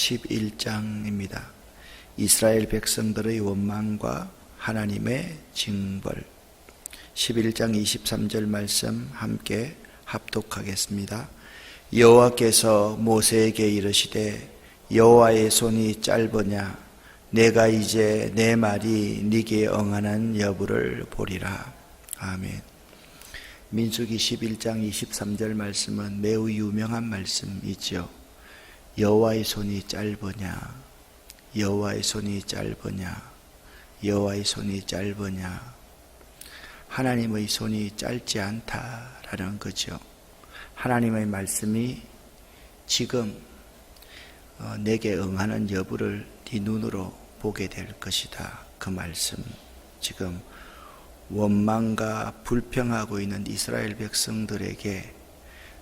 11장입니다. 이스라엘 백성들의 원망과 하나님의 징벌. 11장 23절 말씀 함께 합독하겠습니다. 여호와께서 모세에게 이르시되 여호와의 손이 짧으냐 내가 이제 내 말이 네게 응하는 여부를 보리라. 아멘. 민수기 11장 23절 말씀은 매우 유명한 말씀이죠. 여호와의 손이 짧으냐, 여호와의 손이 짧으냐, 여호와의 손이 짧으냐. 하나님의 손이 짧지 않다라는 거죠. 하나님의 말씀이 지금 내게 응하는 여부를 네 눈으로 보게 될 것이다. 그 말씀. 지금 원망과 불평하고 있는 이스라엘 백성들에게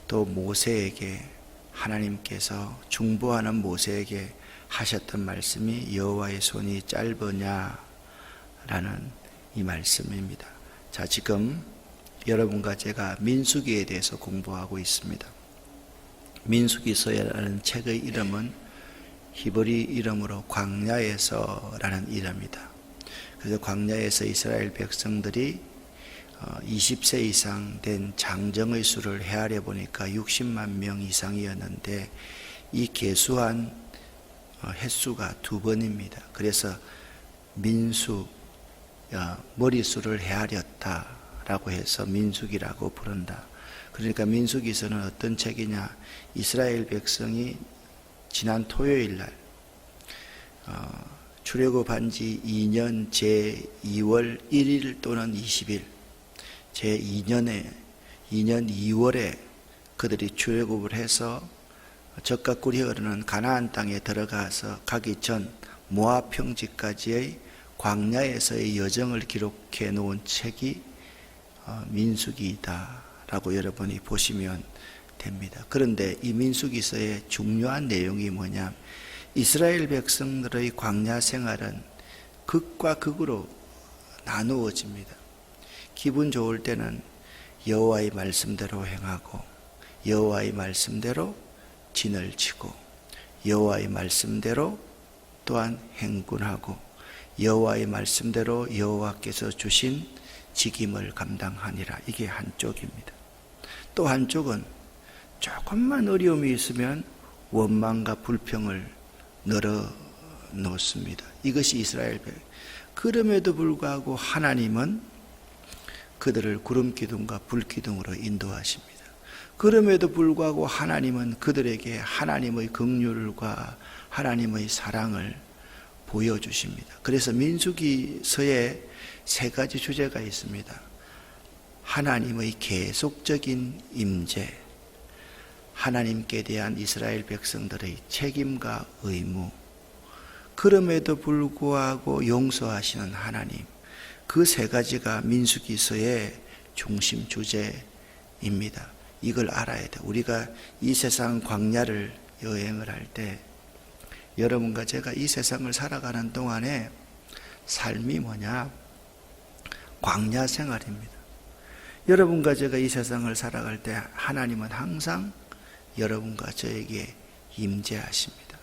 또 모세에게 하나님께서 중보하는 모세에게 하셨던 말씀이 여호와의 손이 짧으냐라는 이 말씀입니다. 자, 지금 여러분과 제가 민수기에 대해서 공부하고 있습니다. 민수기서라는 책의 이름은 히브리 이름으로 광야에서라는 이름이다. 그래서 광야에서 이스라엘 백성들이 20세 이상 된 장정의 수를 헤아려 보니까 60만 명 이상이었는데 이 계수한 횟수가 2번입니다. 그래서 민수, 머리수를 헤아렸다라고 해서 민수기라고 부른다. 그러니까 민수기서는 어떤 책이냐? 이스라엘 백성이 지난 토요일 날 출애굽한 지 2년 제2월 1일 또는 20일 제2년 2월에 그들이 출애굽을 해서 젖과 꿀이 흐르는 가나안 땅에 들어가서 가기 전 모압 평지까지의 광야에서의 여정을 기록해 놓은 책이 민수기이다라고 여러분이 보시면 됩니다. 그런데 이 민수기서의 중요한 내용이 뭐냐? 이스라엘 백성들의 광야 생활은 극과 극으로 나누어집니다. 기분 좋을 때는 여호와의 말씀대로 행하고 여호와의 말씀대로 진을 치고 여호와의 말씀대로 또한 행군하고 여호와의 말씀대로 여호와께서 주신 직임을 감당하니라. 이게 한쪽입니다. 또 한쪽은 조금만 어려움이 있으면 원망과 불평을 늘어 놓습니다. 이것이 이스라엘 백성. 그럼에도 불구하고 하나님은 그들을 구름 기둥과 불 기둥으로 인도하십니다. 그럼에도 불구하고 하나님은 그들에게 하나님의 긍휼과 하나님의 사랑을 보여주십니다. 그래서 민수기서에 3가지 주제가 있습니다. 하나님의 계속적인 임재, 하나님께 대한 이스라엘 백성들의 책임과 의무, 그럼에도 불구하고 용서하시는 하나님, 그 3가지가 민수기서의 중심 주제입니다. 이걸 알아야 돼. 우리가 이 세상 광야를 여행을 할 때 여러분과 제가 이 세상을 살아가는 동안에 삶이 뭐냐? 광야 생활입니다. 여러분과 제가 이 세상을 살아갈 때 하나님은 항상 여러분과 저에게 임재하십니다.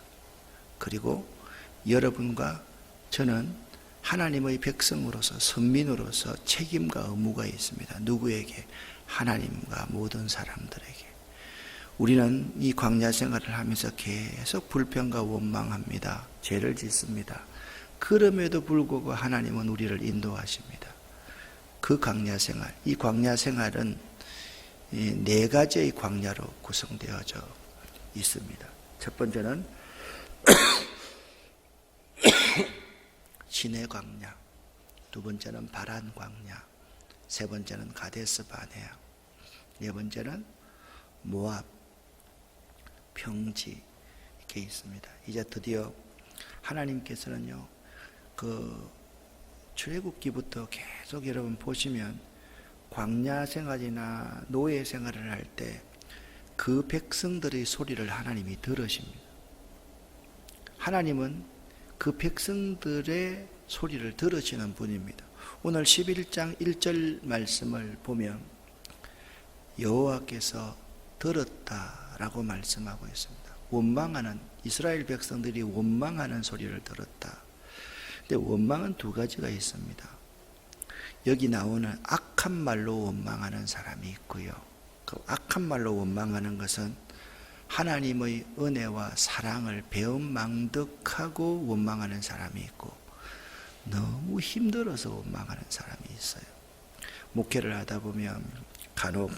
그리고 여러분과 저는 하나님의 백성으로서 선민으로서 책임과 의무가 있습니다. 누구에게? 하나님과 모든 사람들에게. 우리는 이 광야 생활을 하면서 계속 불평과 원망합니다. 죄를 짓습니다. 그럼에도 불구하고 하나님은 우리를 인도하십니다. 그 광야 생활, 이 광야 생활은 4가지의 광야로 구성되어져 있습니다. 첫 번째는 시내 광야, 2번째는 바란 광야, 3번째는 가데스 바네아, 4번째는 모압 평지 이렇게 있습니다. 이제 드디어 하나님께서는요, 그 출애굽기부터 계속 여러분 보시면 광야 생활이나 노예 생활을 할 때 그 백성들의 소리를 하나님이 들으십니다. 하나님은 그 백성들의 소리를 들으시는 분입니다. 오늘 11장 1절 말씀을 보면 여호와께서 들었다라고 말씀하고 있습니다. 원망하는, 이스라엘 백성들이 원망하는 소리를 들었다. 근데 원망은 두 가지가 있습니다. 여기 나오는 악한 말로 원망하는 사람이 있고요. 그 악한 말로 원망하는 것은 하나님의 은혜와 사랑을 배은망덕하고 원망하는 사람이 있고, 너무 힘들어서 원망하는 사람이 있어요. 목회를 하다 보면 간혹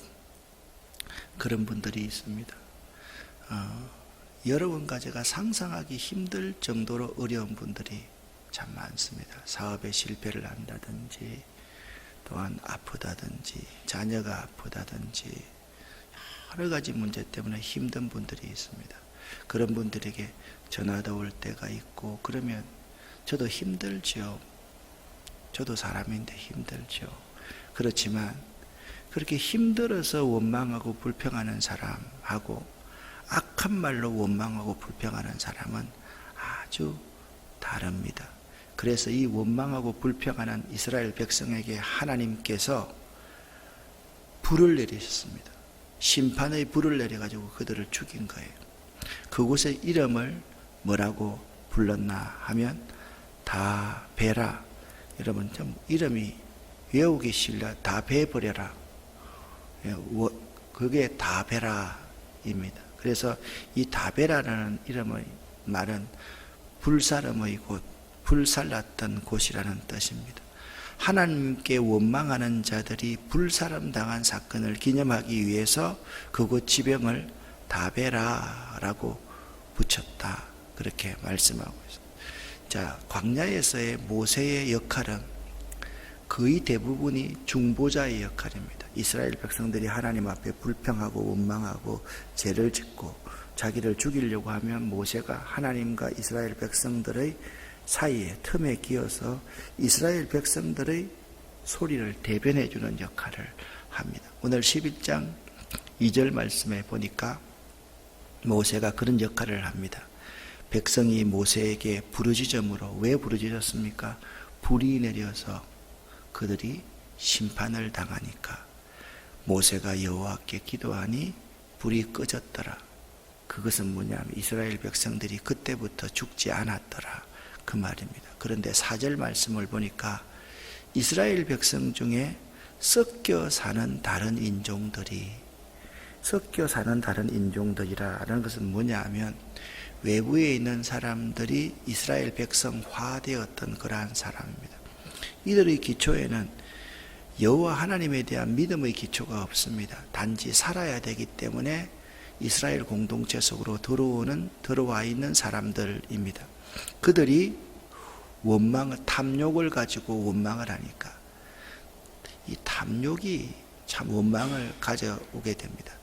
그런 분들이 있습니다. 여러분과 제가 상상하기 힘들 정도로 어려운 분들이 참 많습니다. 사업에 실패를 한다든지, 또한 아프다든지, 자녀가 아프다든지, 여러 가지 문제 때문에 힘든 분들이 있습니다. 그런 분들에게 전화도 올 때가 있고, 그러면 저도 힘들죠. 저도 사람인데 힘들죠. 그렇지만 그렇게 힘들어서 원망하고 불평하는 사람하고 악한 말로 원망하고 불평하는 사람은 아주 다릅니다. 그래서 이 원망하고 불평하는 이스라엘 백성에게 하나님께서 불을 내리셨습니다. 심판의 불을 내려가지고 그들을 죽인 거예요. 그곳의 이름을 뭐라고 불렀나 하면 다베라. 여러분 좀 이름이 외우기 싫라. 다베버려라. 그게 다베라입니다. 그래서 이 다베라라는 이름의 말은 불사름의 곳, 불살랐던 곳이라는 뜻입니다. 하나님께 원망하는 자들이 불사름 당한 사건을 기념하기 위해서 그곳 지명을 다베라라고 붙였다. 그렇게 말씀하고 있습니다. 자, 광야에서의 모세의 역할은 거의 대부분이 중보자의 역할입니다. 이스라엘 백성들이 하나님 앞에 불평하고 원망하고 죄를 짓고 자기를 죽이려고 하면 모세가 하나님과 이스라엘 백성들의 사이에 틈에 끼어서 이스라엘 백성들의 소리를 대변해 주는 역할을 합니다. 오늘 11장 2절 말씀에 보니까 모세가 그런 역할을 합니다. 백성이 모세에게 부르짖음으로, 왜 부르짖었습니까? 불이 내려서 그들이 심판을 당하니까 모세가 여호와께 기도하니 불이 꺼졌더라. 그것은 뭐냐면 이스라엘 백성들이 그때부터 죽지 않았더라, 그 말입니다. 그런데 4절 말씀을 보니까 이스라엘 백성 중에 섞여 사는 다른 인종들이라는 것은 뭐냐 하면 외부에 있는 사람들이 이스라엘 백성화되었던 그러한 사람입니다. 이들의 기초에는 여호와 하나님에 대한 믿음의 기초가 없습니다. 단지 살아야 되기 때문에 이스라엘 공동체 속으로 들어와 있는 사람들입니다. 그들이 탐욕을 가지고 원망을 하니까 이 탐욕이 참 원망을 가져오게 됩니다.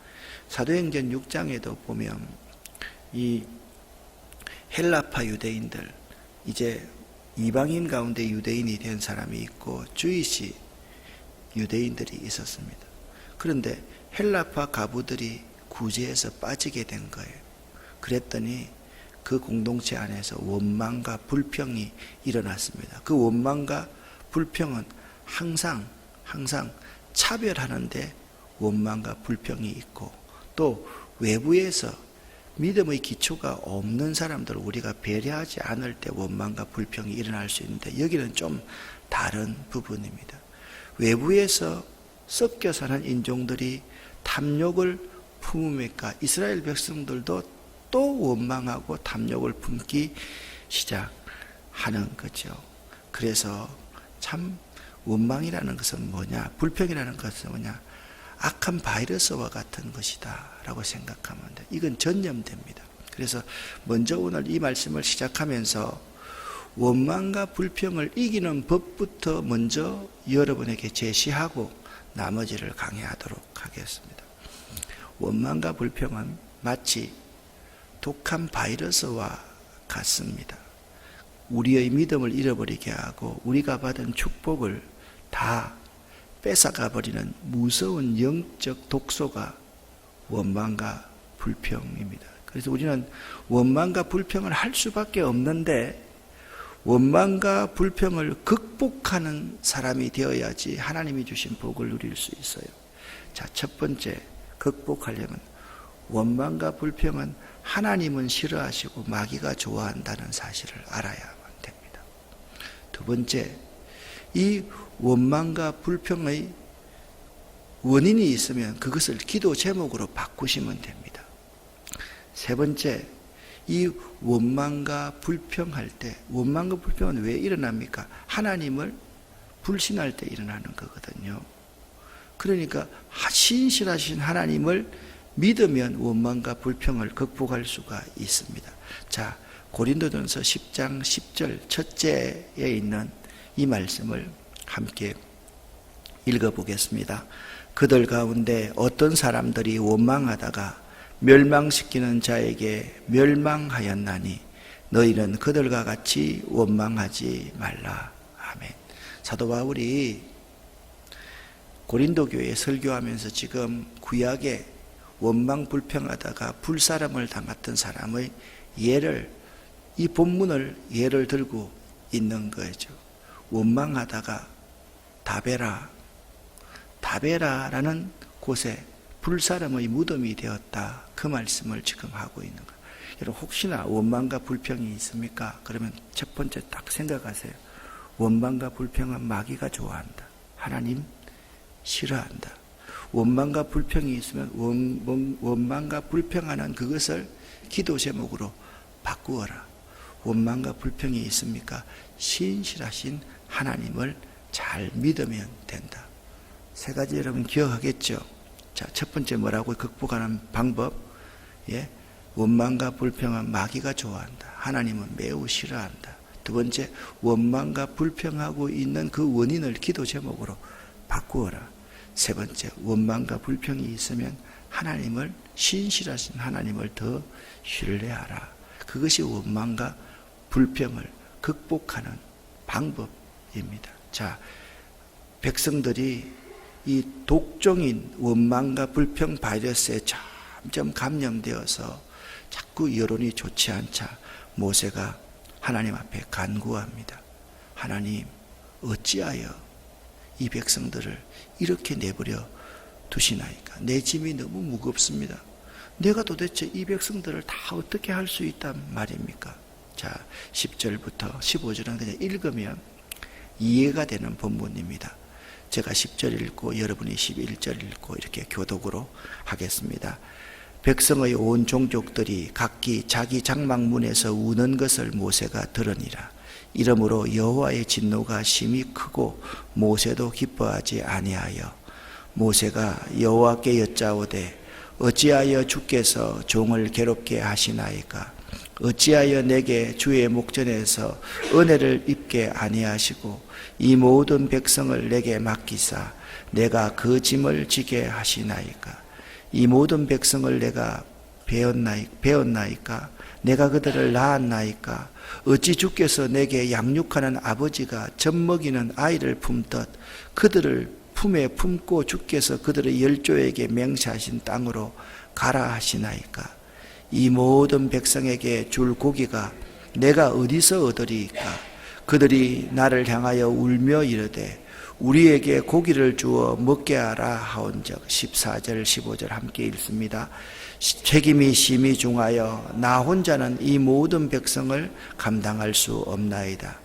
사도행전 6장에도 보면 이 헬라파 유대인들, 이제 이방인 가운데 유대인이 된 사람이 있고 주이시 유대인들이 있었습니다. 그런데 헬라파 가부들이 구제에서 빠지게 된 거예요. 그랬더니 그 공동체 안에서 원망과 불평이 일어났습니다. 그 원망과 불평은 항상 차별하는데 원망과 불평이 있고, 또 외부에서 믿음의 기초가 없는 사람들을 우리가 배려하지 않을 때 원망과 불평이 일어날 수 있는데, 여기는 좀 다른 부분입니다. 외부에서 섞여 사는 인종들이 탐욕을 품으니까 이스라엘 백성들도 또 원망하고 탐욕을 품기 시작하는 거죠. 그래서 참 원망이라는 것은 뭐냐, 불평이라는 것은 뭐냐, 악한 바이러스와 같은 것이다 라고 생각하면 돼. 이건 전염됩니다. 그래서 먼저 오늘 이 말씀을 시작하면서 원망과 불평을 이기는 법부터 먼저 여러분에게 제시하고 나머지를 강의하도록 하겠습니다. 원망과 불평은 마치 독한 바이러스와 같습니다. 우리의 믿음을 잃어버리게 하고 우리가 받은 축복을 다 뺏어가 버리는 무서운 영적 독소가 원망과 불평입니다. 그래서 우리는 원망과 불평을 할 수밖에 없는데, 원망과 불평을 극복하는 사람이 되어야지 하나님이 주신 복을 누릴 수 있어요. 자, 첫 번째, 극복하려면 원망과 불평은 하나님은 싫어하시고 마귀가 좋아한다는 사실을 알아야만 됩니다. 두 번째, 이 원망과 불평의 원인이 있으면 그것을 기도 제목으로 바꾸시면 됩니다. 세 번째, 이 원망과 불평할 때, 원망과 불평은 왜 일어납니까? 하나님을 불신할 때 일어나는 거거든요. 그러니까 신실하신 하나님을 믿으면 원망과 불평을 극복할 수가 있습니다. 자, 고린도전서 10장 10절 첫째에 있는 이 말씀을 함께 읽어보겠습니다. 그들 가운데 어떤 사람들이 원망하다가 멸망시키는 자에게 멸망하였나니 너희는 그들과 같이 원망하지 말라. 아멘. 사도 바울이 고린도 교회에 설교하면서 지금 구약에 원망 불평하다가 불사람을 당했던 사람의 예를, 이 본문을 예를 들고 있는 거죠. 원망하다가 다베라라는 곳에 불사람의 무덤이 되었다. 그 말씀을 지금 하고 있는 거예요. 여러분, 혹시나 원망과 불평이 있습니까? 그러면 첫 번째 딱 생각하세요. 원망과 불평은 마귀가 좋아한다. 하나님 싫어한다. 원망과 불평이 있으면 원망과 불평하는 그것을 기도 제목으로 바꾸어라. 원망과 불평이 있습니까? 신실하신 하나님을 잘 믿으면 된다. 세 가지 여러분 기억하겠죠? 자, 첫 번째 뭐라고 극복하는 방법? 예, 원망과 불평은 마귀가 좋아한다. 하나님은 매우 싫어한다. 두 번째, 원망과 불평하고 있는 그 원인을 기도 제목으로 바꾸어라. 세 번째, 원망과 불평이 있으면 하나님을, 신실하신 하나님을 더 신뢰하라. 그것이 원망과 불평을 극복하는 방법입니다. 자, 백성들이 이 독종인 원망과 불평 바이러스에 점점 감염되어서 자꾸 여론이 좋지 않자 모세가 하나님 앞에 간구합니다. 하나님, 어찌하여 이 백성들을 이렇게 내버려 두시나이까? 내 짐이 너무 무겁습니다. 내가 도대체 이 백성들을 다 어떻게 할 수 있단 말입니까? 자, 10절부터 15절은 그냥 읽으면 이해가 되는 본문입니다. 제가 10절 읽고 여러분이 11절 읽고 이렇게 교독으로 하겠습니다. 백성의 온 종족들이 각기 자기 장막문에서 우는 것을 모세가 들으니라. 이러므로 여호와의 진노가 심히 크고 모세도 기뻐하지 아니하여 모세가 여호와께 여짜오되 어찌하여 주께서 종을 괴롭게 하시나이까? 어찌하여 내게 주의 목전에서 은혜를 입게 아니하시고 이 모든 백성을 내게 맡기사 내가 그 짐을 지게 하시나이까? 이 모든 백성을 내가 배웠나이까? 내가 그들을 낳았나이까? 어찌 주께서 내게 양육하는 아버지가 젖먹이는 아이를 품듯 그들을 품에 품고 주께서 그들의 열조에게 맹세하신 땅으로 가라 하시나이까? 이 모든 백성에게 줄 고기가 내가 어디서 얻으리이까? 그들이 나를 향하여 울며 이르되 우리에게 고기를 주어 먹게 하라 하온즉 14절 15절 함께 읽습니다. 책임이 심히 중하여 나 혼자는 이 모든 백성을 감당할 수 없나이다.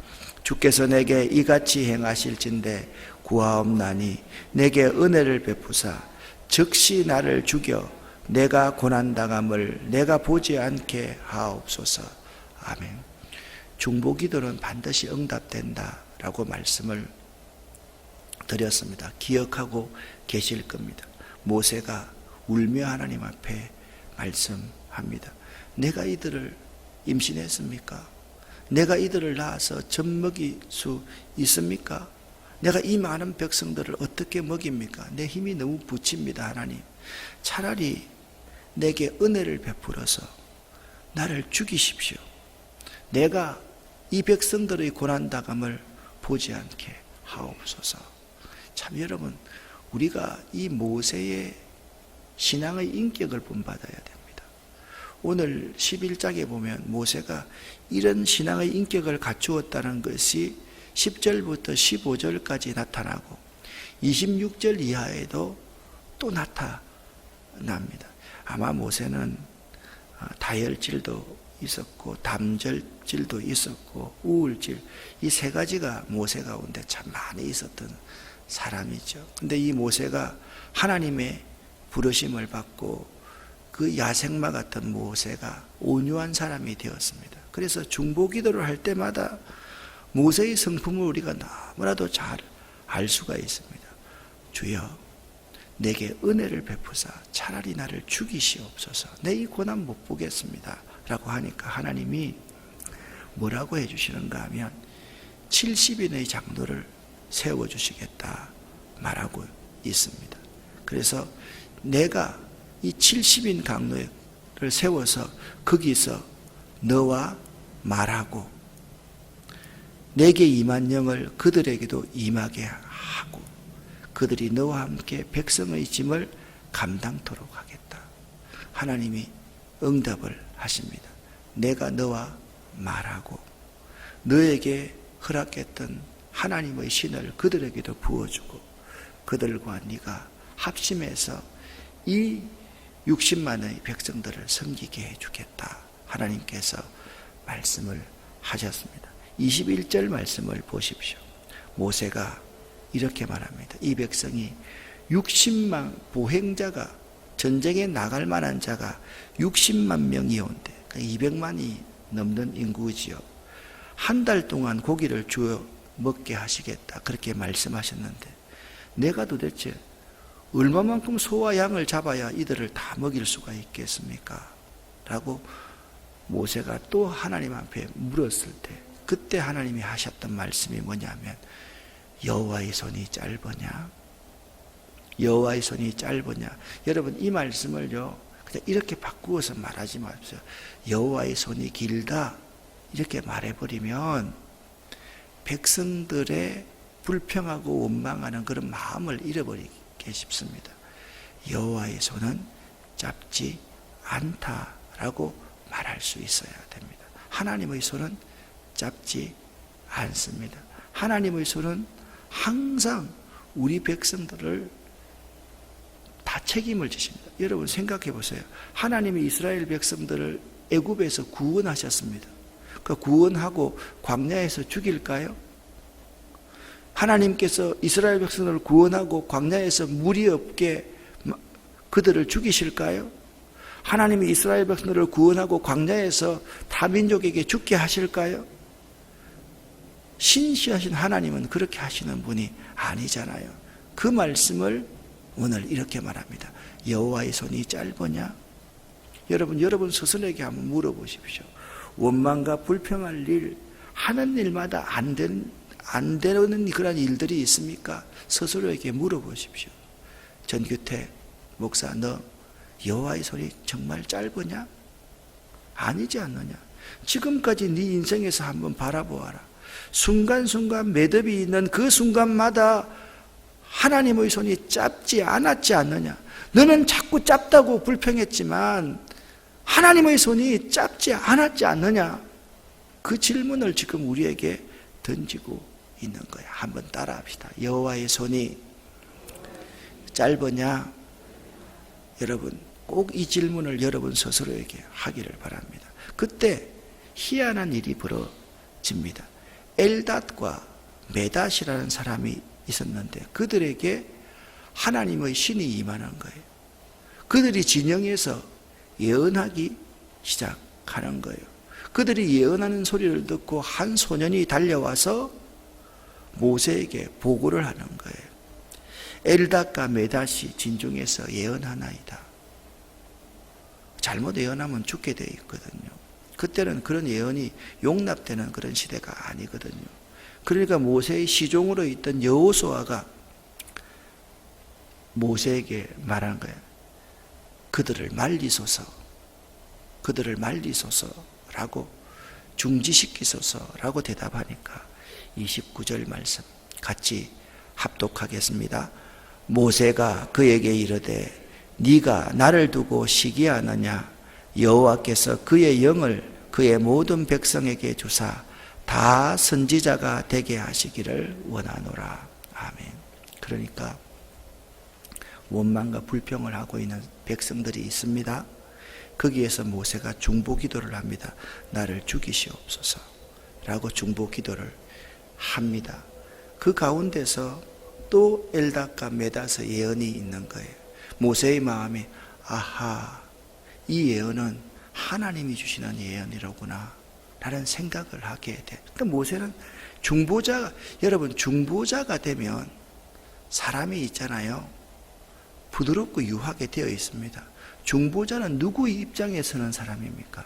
주께서 내게 이같이 행하실진대 구하옵나니 내게 은혜를 베푸사 즉시 나를 죽여 내가 고난당함을 내가 보지 않게 하옵소서. 아멘. 중보기도는 반드시 응답된다라고 말씀을 드렸습니다. 기억하고 계실 겁니다. 모세가 울며 하나님 앞에 말씀합니다. 내가 이들을 임신했습니까? 내가 이들을 낳아서 젖먹일 수 있습니까? 내가 이 많은 백성들을 어떻게 먹입니까? 내 힘이 너무 부칩니다. 하나님, 차라리 내게 은혜를 베풀어서 나를 죽이십시오. 내가 이 백성들의 고난당함을 보지 않게 하옵소서. 참 여러분, 우리가 이 모세의 신앙의 인격을 본받아야 됩니다. 오늘 11장에 보면 모세가 이런 신앙의 인격을 갖추었다는 것이 10절부터 15절까지 나타나고 26절 이하에도 또 나타납니다. 아마 모세는 다혈질도 있었고 담절질도 있었고 우울질, 이 세 가지가 모세 가운데 참 많이 있었던 사람이죠. 근데 이 모세가 하나님의 부르심을 받고 그 야생마 같은 모세가 온유한 사람이 되었습니다. 그래서 중보기도를 할 때마다 모세의 성품을 우리가 너무나도 잘 알 수가 있습니다. 주여, 내게 은혜를 베푸사 차라리 나를 죽이시옵소서. 내 이 고난 못 보겠습니다 라고 하니까 하나님이 뭐라고 해주시는가 하면 70인의 장로를 세워주시겠다 말하고 있습니다. 그래서 내가 이 70인 강로를 세워서 거기서 너와 말하고 내게 임한 영을 그들에게도 임하게 하고 그들이 너와 함께 백성의 짐을 감당토록 하겠다. 하나님이 응답을 하십니다. 내가 너와 말하고 너에게 허락했던 하나님의 신을 그들에게도 부어주고 그들과 네가 합심해서 이 60만의 백성들을 섬기게 해주겠다. 하나님께서 말씀을 하셨습니다. 21절 말씀을 보십시오. 모세가 이렇게 말합니다. 이 백성이 60만 보행자가 전쟁에 나갈 만한 자가 60만 명이 온대. 그러니까 200만이 넘는 인구지요. 한 달 동안 고기를 주어 먹게 하시겠다. 그렇게 말씀하셨는데 내가 도대체 얼마만큼 소와 양을 잡아야 이들을 다 먹일 수가 있겠습니까? 라고 모세가 또 하나님 앞에 물었을 때 그때 하나님이 하셨던 말씀이 뭐냐면 여호와의 손이 짧으냐? 여호와의 손이 짧으냐? 여러분 이 말씀을요 그냥 이렇게 바꾸어서 말하지 마십시오. 여호와의 손이 길다 이렇게 말해버리면 백성들의 불평하고 원망하는 그런 마음을 잃어버리게 싶습니다. 여호와의 손은 짧지 않다라고 말할 수 있어야 됩니다. 하나님의 손은 짧지 않습니다. 하나님의 손은 항상 우리 백성들을 다 책임을 지십니다. 여러분 생각해 보세요. 하나님이 이스라엘 백성들을 애굽에서 구원하셨습니다. 그 구원하고 광야에서 죽일까요? 하나님께서 이스라엘 백성들을 구원하고 광야에서 물이 없게 그들을 죽이실까요? 하나님이 이스라엘 백성들을 구원하고 광야에서 타민족에게 죽게 하실까요? 신실하신 하나님은 그렇게 하시는 분이 아니잖아요. 그 말씀을 오늘 이렇게 말합니다. 여호와의 손이 짧으냐? 여러분 스스로에게 한번 물어보십시오. 원망과 불평할 일, 하는 일마다 안 되는 그런 일들이 있습니까? 스스로에게 물어보십시오. 전규태 목사, 너 여호와의 손이 정말 짧으냐? 아니지 않느냐? 지금까지 네 인생에서 한번 바라보아라. 순간순간 매듭이 있는 그 순간마다 하나님의 손이 짧지 않았지 않느냐? 너는 자꾸 짧다고 불평했지만 하나님의 손이 짧지 않았지 않느냐? 그 질문을 지금 우리에게 던지고 있는 거야. 한번 따라합시다. 여호와의 손이 짧으냐? 여러분 꼭 이 질문을 여러분 스스로에게 하기를 바랍니다. 그때 희한한 일이 벌어집니다. 엘닷과 메닷이라는 사람이 있었는데 그들에게 하나님의 신이 임하는 거예요. 그들이 진영에서 예언하기 시작하는 거예요. 그들이 예언하는 소리를 듣고 한 소년이 달려와서 모세에게 보고를 하는 거예요. 엘닷과 메닷이 진중에서 예언하나이다. 잘못 예언하면 죽게 되어 있거든요. 그때는 그런 예언이 용납되는 그런 시대가 아니거든요. 그러니까 모세의 시종으로 있던 여호수아가 모세에게 말한 거예요. 그들을 말리소서라고 중지시키소서라고 대답하니까 29절 말씀 같이 합독하겠습니다. 모세가 그에게 이르되 네가 나를 두고 시기하느냐? 여호와께서 그의 영을 그의 모든 백성에게 주사 다 선지자가 되게 하시기를 원하노라. 아멘. 그러니까 원망과 불평을 하고 있는 백성들이 있습니다. 거기에서 모세가 중보기도를 합니다. 나를 죽이시옵소서 라고 중보기도를 합니다. 그 가운데서 또 엘닷과 메닷의 예언이 있는 거예요. 모세의 마음이 아하, 이 예언은 하나님이 주시는 예언이로구나 라는 생각을 하게 돼. 그러니까 모세는 중보자가, 여러분 중보자가 되면 사람이 있잖아요, 부드럽고 유하게 되어 있습니다. 중보자는 누구의 입장에 서는 사람입니까?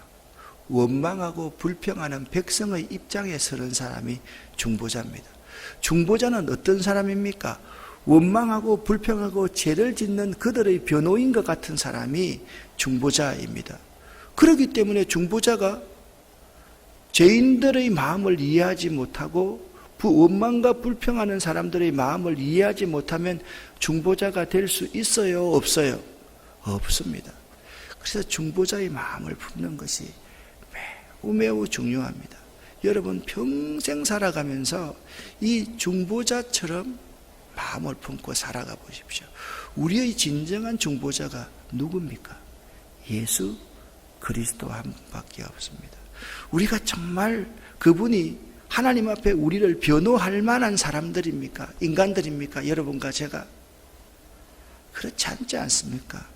원망하고 불평하는 백성의 중보자에 서는 사람이 중보자입니다. 중보자는 어떤 사람입니까? 원망하고 불평하고 죄를 짓는 그들의 변호인 것 같은 사람이 중보자입니다. 그렇기 때문에 중보자가 죄인들의 마음을 이해하지 못하고 원망과 불평하는 사람들의 마음을 이해하지 못하면 중보자가 될 수 있어요? 없어요? 없습니다. 그래서 중보자의 마음을 품는 것이 매우 중요합니다. 여러분 평생 살아가면서 이 중보자처럼 마음을 품고 살아가 보십시오. 우리의 진정한 중보자가 누굽니까? 예수 그리스도 한 분밖에 없습니다. 우리가 정말 그분이 하나님 앞에 우리를 변호할 만한 사람들입니까? 인간들입니까? 여러분과 제가? 그렇지 않지 않습니까?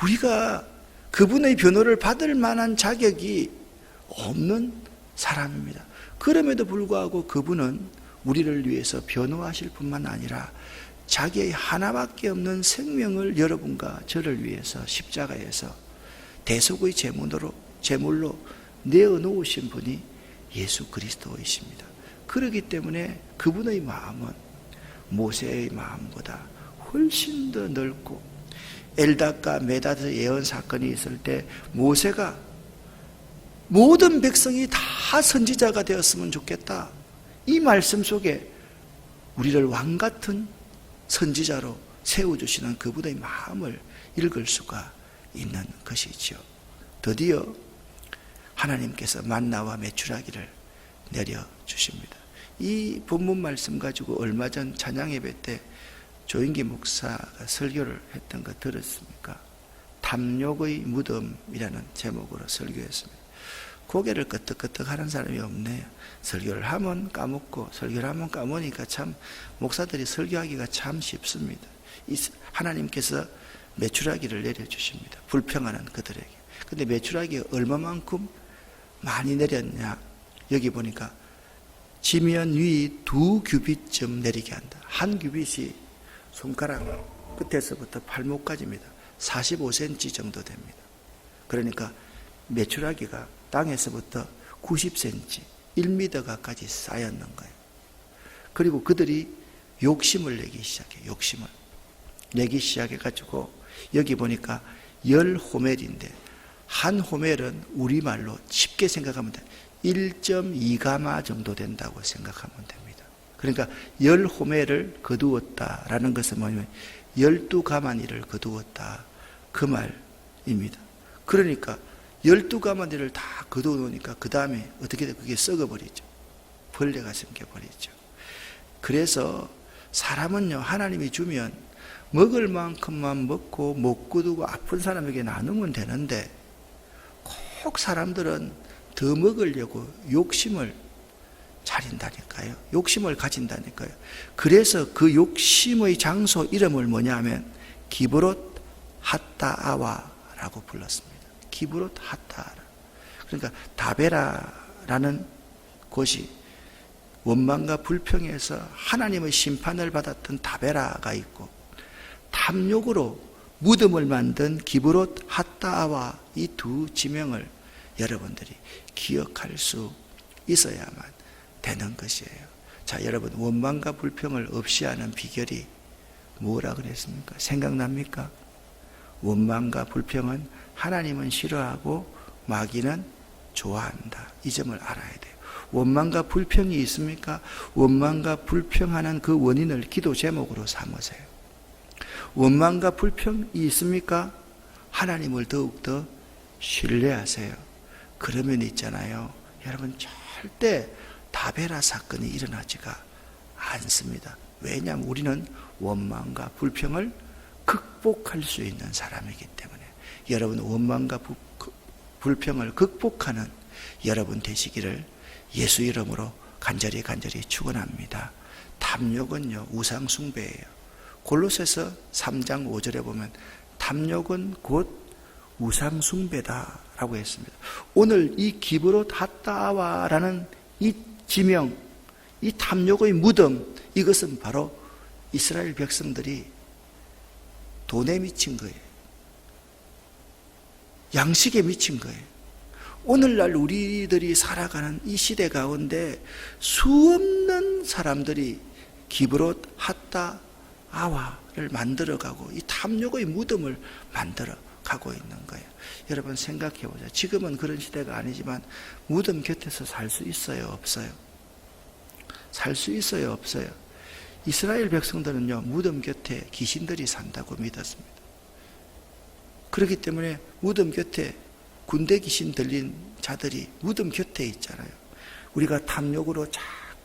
우리가 그분의 변호를 받을 만한 자격이 없는 사람입니다. 그럼에도 불구하고 그분은 우리를 위해서 변호하실 뿐만 아니라 자기의 하나밖에 없는 생명을 여러분과 저를 위해서 십자가에서 대속의 제물로 내어놓으신 분이 예수 그리스도이십니다. 그렇기 때문에 그분의 마음은 모세의 마음보다 훨씬 더 넓고, 엘닷과 메닷의 예언 사건이 있을 때 모세가 모든 백성이 다 선지자가 되었으면 좋겠다, 이 말씀 속에 우리를 왕같은 선지자로 세워주시는 그분의 마음을 읽을 수가 있는 것이지요. 드디어 하나님께서 만나와 메추라기를 내려주십니다. 이 본문 말씀 가지고 얼마 전 찬양 예배 때 조인기 목사가 설교를 했던 거 들었습니까? 탐욕의 무덤이라는 제목으로 설교했습니다. 고개를 끄덕끄덕 하는 사람이 없네요. 설교를 하면 까먹고 설교를 하면 까먹으니까 참 목사들이 설교하기가 참 쉽습니다. 하나님께서 메추라기를 내려주십니다. 불평하는 그들에게. 근데 메추라기가 얼마만큼 많이 내렸냐, 여기 보니까 지면 위 2규빗쯤 내리게 한다. 한 규빗이 손가락 끝에서부터 발목까지입니다. 45cm 정도 됩니다. 그러니까 메추라기가 땅에서부터 90cm, 1m 가까이 쌓였는 거예요. 그리고 그들이 욕심을 내기 시작해요. 욕심을 내기 시작해가지고 여기 보니까 10호멜인데 한 호멜은 우리말로 쉽게 생각하면 돼. 1.2가마 정도 된다고 생각하면 됩니다. 그러니까 10호멜을 거두었다라는 것은 뭐냐면 12가마니를 거두었다, 그 말입니다. 그러니까 12가마니를 다 거두어 놓으니까 그 다음에 어떻게 돼? 그게 썩어버리죠. 벌레가 생겨버리죠. 그래서 사람은요, 하나님이 주면 먹을 만큼만 먹고 못 거두고 아픈 사람에게 나누면 되는데 꼭 사람들은 더 먹으려고 욕심을 차린다니까요. 욕심을 가진다니까요. 그래서 그 욕심의 장소 이름을 뭐냐 하면 기브롯 핫다아와라고 불렀습니다. 기브롯 핫다아라. 그러니까 다베라라는 곳이 원망과 불평에서 하나님의 심판을 받았던 다베라가 있고, 탐욕으로 무덤을 만든 기브롯 핫다아와 이 두 지명을 여러분들이 기억할 수 있어야만 되는 것이에요. 자, 여러분, 원망과 불평을 없이 하는 비결이 뭐라 그랬습니까? 생각납니까? 원망과 불평은 하나님은 싫어하고 마귀는 좋아한다, 이 점을 알아야 돼요. 원망과 불평이 있습니까? 원망과 불평하는 그 원인을 기도 제목으로 삼으세요. 원망과 불평이 있습니까? 하나님을 더욱더 신뢰하세요. 그러면 있잖아요, 여러분, 절대 다베라 사건이 일어나지가 않습니다. 왜냐하면 우리는 원망과 불평을 극복할 수 있는 사람이기 때문에. 여러분, 원망과 불평을 극복하는 여러분 되시기를 예수 이름으로 간절히 축원합니다. 탐욕은요, 우상 숭배예요. 골로새서 3장 5절에 보면 탐욕은 곧 우상 숭배다라고 했습니다. 오늘 이 기브롯 핫다와라는 이 지명, 이 탐욕의 무덤, 이것은 바로 이스라엘 백성들이 돈에 미친 거예요. 양식에 미친 거예요. 오늘날 우리들이 살아가는 이 시대 가운데 수없는 사람들이 기브롯 핫다 아와를 만들어가고 이 탐욕의 무덤을 만들어가고 있는 거예요. 여러분 생각해보자. 지금은 그런 시대가 아니지만 무덤 곁에서 살 수 있어요, 없어요? 살 수 있어요, 없어요? 이스라엘 백성들은요, 무덤 곁에 귀신들이 산다고 믿었습니다. 그렇기 때문에 무덤 곁에 군대 귀신 들린 자들이 무덤 곁에 있잖아요. 우리가 탐욕으로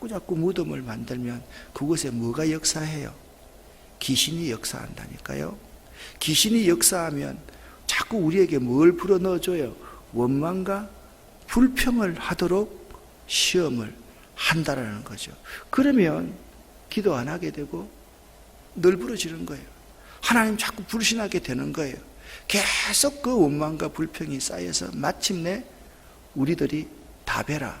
자꾸 무덤을 만들면 그곳에 뭐가 역사해요? 귀신이 역사한다니까요. 귀신이 역사하면 자꾸 우리에게 뭘 불어넣어줘요? 원망과 불평을 하도록 시험을 한다라는 거죠. 그러면 기도 안 하게 되고 널브러지는 거예요. 하나님 자꾸 불신하게 되는 거예요. 계속 그 원망과 불평이 쌓여서 마침내 우리들이 다베라,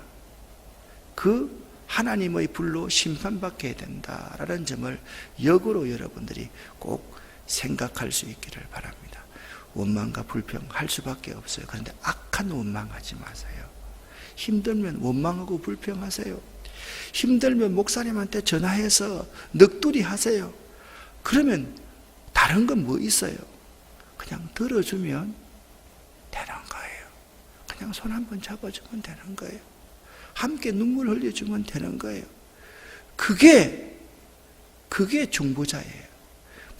그 하나님의 불로 심판받게 된다라는 점을 역으로 여러분들이 꼭 생각할 수 있기를 바랍니다. 원망과 불평 할 수밖에 없어요. 그런데 악한 원망하지 마세요. 힘들면 원망하고 불평하세요. 힘들면 목사님한테 전화해서 넋두리 하세요. 그러면 다른 건 뭐 있어요? 그냥 들어주면 되는 거예요. 그냥 손 한번 잡아주면 되는 거예요. 함께 눈물 흘려주면 되는 거예요. 그게 중보자예요.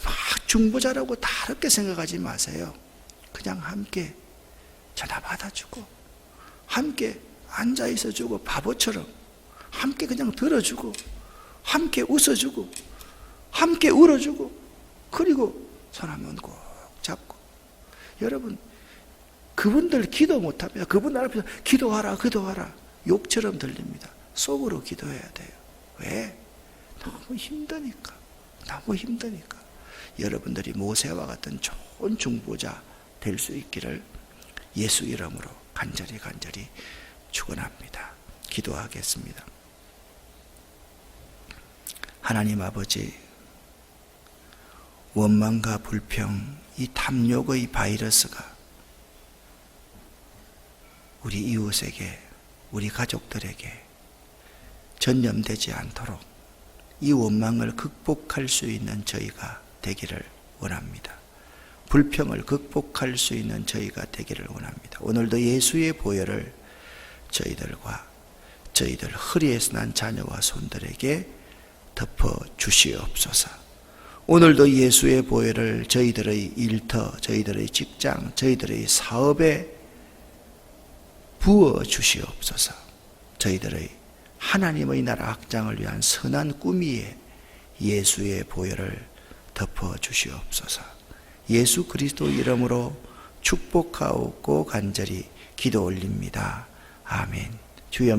막 중보자라고 다르게 생각하지 마세요. 그냥 함께 전화 받아주고 함께 앉아 있어주고 바보처럼 함께 그냥 들어주고 함께 웃어주고 함께 울어주고 그리고 손 한번 꼭 잡고. 여러분 그분들 기도 못합니다. 그분들 앞에서 기도하라 욕처럼 들립니다. 속으로 기도해야 돼요. 왜? 너무 힘드니까. 여러분들이 모세와 같은 좋은 중보자 될 수 있기를 예수 이름으로 간절히 축원합니다. 기도하겠습니다. 하나님 아버지, 원망과 불평, 이 탐욕의 바이러스가 우리 이웃에게, 우리 가족들에게 전염되지 않도록 이 원망을 극복할 수 있는 저희가 되기를 원합니다. 불평을 극복할 수 있는 저희가 되기를 원합니다. 오늘도 예수의 보혈을 저희들과 저희들 허리에서 난 자녀와 손들에게 덮어 주시옵소서. 오늘도 예수의 보혈을 저희들의 일터, 저희들의 직장, 저희들의 사업에 부어 주시옵소서. 저희들의 하나님의 나라 확장을 위한 선한 꿈 위에 예수의 보혈을 덮어 주시옵소서. 예수 그리스도 이름으로 축복하옵고 간절히 기도 올립니다. 아멘. 주여